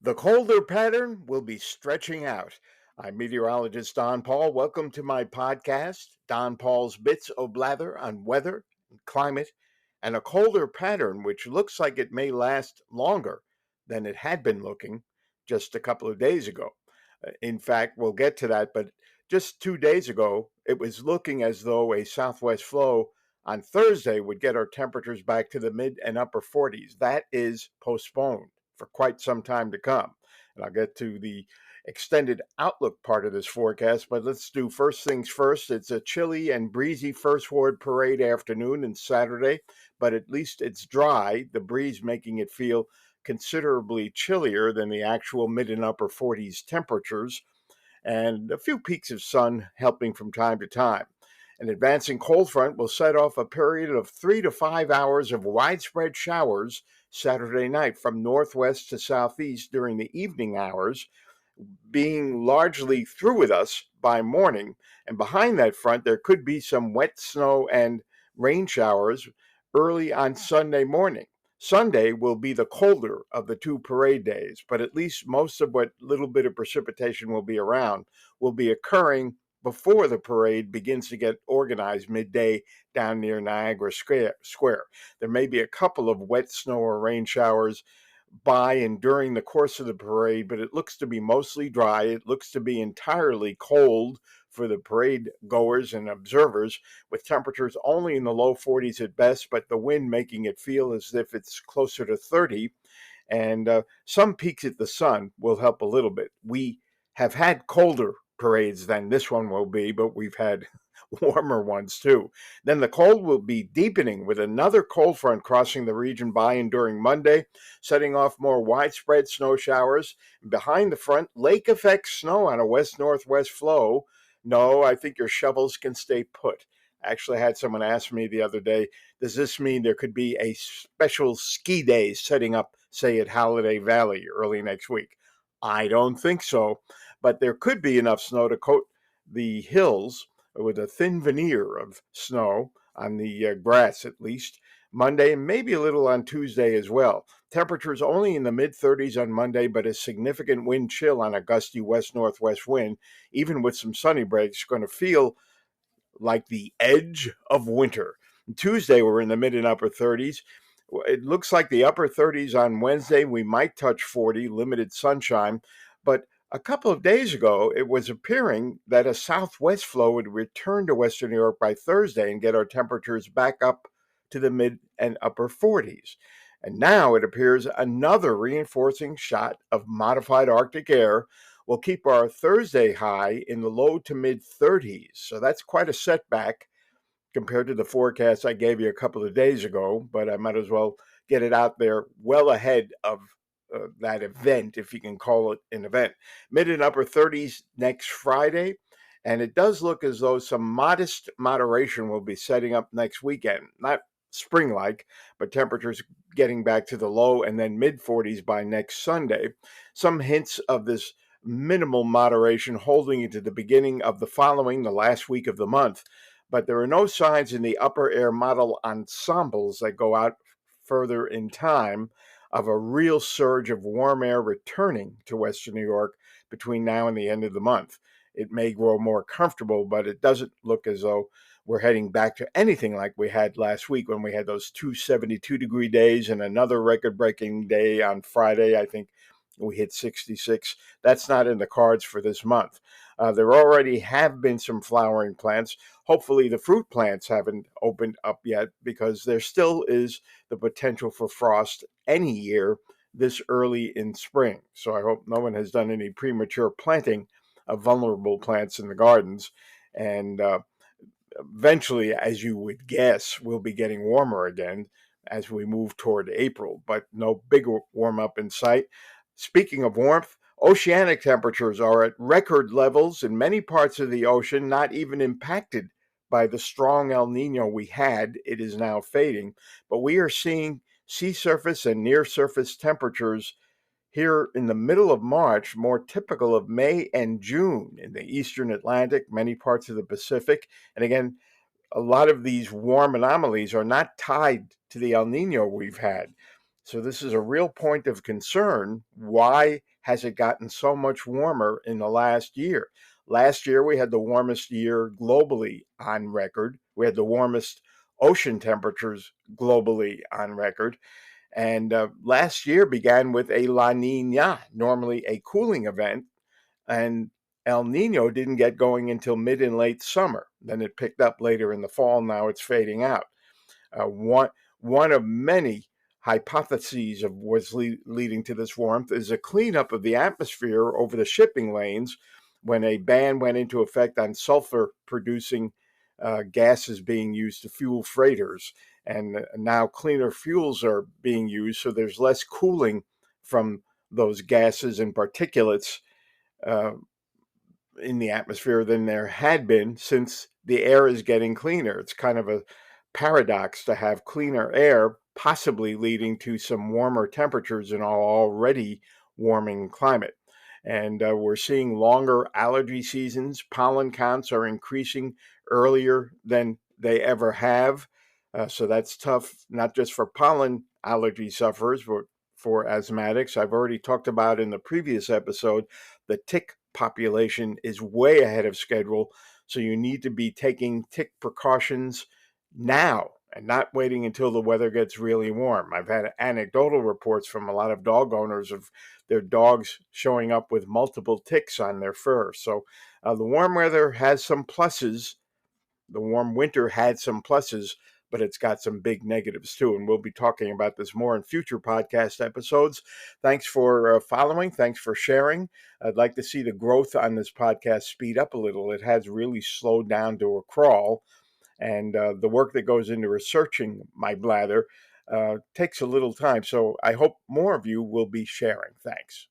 The colder pattern will be stretching out. I'm meteorologist Don Paul. Welcome to my podcast, Don Paul's Bits o' Blather on weather, climate, and a colder pattern which looks like it may last longer than it had been looking just a couple of days ago. In fact, we'll get to that, but just 2 days ago, it was looking as though a southwest flow on Thursday would get our temperatures back to the mid and upper 40s. That is postponed for quite some time to come. And I'll get to the extended outlook part of this forecast, but let's do first things first. It's a chilly and breezy First Ward Parade afternoon and Saturday, but at least it's dry, the breeze making it feel considerably chillier than the actual mid and upper 40s temperatures, and a few peaks of sun helping from time to time. An advancing cold front will set off a period of 3 to 5 hours of widespread showers Saturday night from northwest to southeast during the evening hours, being largely through with us by morning. And behind that front, there could be some wet snow and rain showers early on Sunday morning. Sunday will be the colder of the two parade days, but at least most of what little bit of precipitation will be around will be occurring before the parade begins to get organized midday down near Niagara Square. There may be a couple of wet snow or rain showers by and during the course of the parade, but it looks to be mostly dry. It looks to be entirely cold for the parade goers and observers, with temperatures only in the low 40s at best, but the wind making it feel as if it's closer to 30. And some peaks at the sun will help a little bit. We have had colder parades than this one will be, but we've had warmer ones too. Then the cold will be deepening with another cold front crossing the region by and during Monday, setting off more widespread snow showers. Behind the front, lake effect snow on a west northwest flow. No, I think your shovels can stay put. I actually had someone ask me the other day, does this mean there could be a special ski day setting up, say, at Holiday Valley early next week? I don't think so, but there could be enough snow to coat the hills with a thin veneer of snow on the grass at least Monday, and maybe a little on Tuesday as well. Temperatures only in the mid 30s on Monday, but a significant wind chill on a gusty west northwest wind, even with some sunny breaks, going to feel like the edge of winter. Tuesday, we're in the mid and upper 30s. It looks like the upper 30s on Wednesday. We might touch 40, limited sunshine. But a couple of days ago, it was appearing that a southwest flow would return to Western New York by Thursday and get our temperatures back up to the mid and upper 40s. And now it appears another reinforcing shot of modified Arctic air will keep our Thursday high in the low to mid 30s. So that's quite a setback compared to the forecast I gave you a couple of days ago, but I might as well get it out there well ahead of that event, if you can call it an event. Mid and upper 30s next Friday, and it does look as though some modest moderation will be setting up next weekend. Not spring like, but temperatures getting back to the low and then mid 40s by next Sunday. Some hints of this minimal moderation holding into the beginning of the last week of the month. But there are no signs in the upper air model ensembles that go out further in time of a real surge of warm air returning to Western New York between now and the end of the month. It may grow more comfortable, but it doesn't look as though we're heading back to anything like we had last week when we had those 272-degree days and another record-breaking day on Friday. I think we hit 66. That's not in the cards for this month. There already have been some flowering plants. Hopefully the fruit plants haven't opened up yet because there still is the potential for frost any year this early in spring. So I hope no one has done any premature planting of vulnerable plants in the gardens. And eventually, as you would guess, we'll be getting warmer again as we move toward April, but no big warm up in sight. Speaking of warmth, oceanic temperatures are at record levels in many parts of the ocean, not even impacted by the strong El Nino we had. It is now fading, but we are seeing sea surface and near surface temperatures here in the middle of March, more typical of May and June in the eastern Atlantic, many parts of the Pacific. And again, a lot of these warm anomalies are not tied to the El Nino we've had. So this is a real point of concern. Why has it gotten so much warmer in the last year? Last year, we had the warmest year globally on record. We had the warmest ocean temperatures globally on record. And last year began with a La Nina, normally a cooling event, and El Nino didn't get going until mid and late summer. Then it picked up later in the fall. Now it's fading out. One of many hypotheses of what's leading to this warmth is a cleanup of the atmosphere over the shipping lanes when a ban went into effect on sulfur producing gases being used to fuel freighters. And now cleaner fuels are being used, so there's less cooling from those gases and particulates uh, in the atmosphere than there had been since the air is getting cleaner. It's kind of a paradox to have cleaner air, possibly leading to some warmer temperatures in our already warming climate. And we're seeing longer allergy seasons. Pollen counts are increasing earlier than they ever have. So that's tough, not just for pollen allergy sufferers, but for asthmatics. I've already talked about in the previous episode the tick population is way ahead of schedule. So you need to be taking tick precautions now and not waiting until the weather gets really warm. I've had anecdotal reports from a lot of dog owners of their dogs showing up with multiple ticks on their fur. So the warm weather has some pluses. The warm winter had some pluses, but it's got some big negatives too. And we'll be talking about this more in future podcast episodes. Thanks for following. Thanks for sharing. I'd like to see the growth on this podcast speed up a little. It has really slowed down to a crawl. And the work that goes into researching my bladder takes a little time. So I hope more of you will be sharing. Thanks.